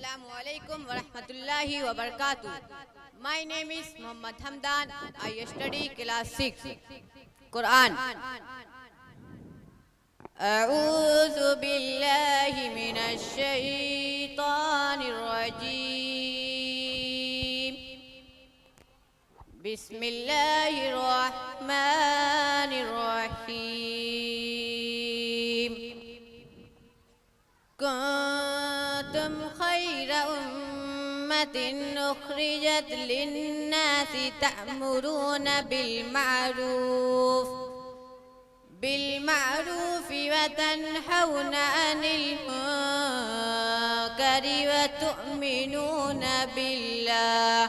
Assalamualaikum warahmatullahi wabarakatuh. My name is Muhammad Hamdan. I study class 6. Quran. أعوذ بالله من الشيطان الرجيم. بسم الله الرحمن الرحيم. كنتم خير أمة أخرجت للناس تأمرون بالمعروف وتنحون عن المنكر وتؤمنون بالله.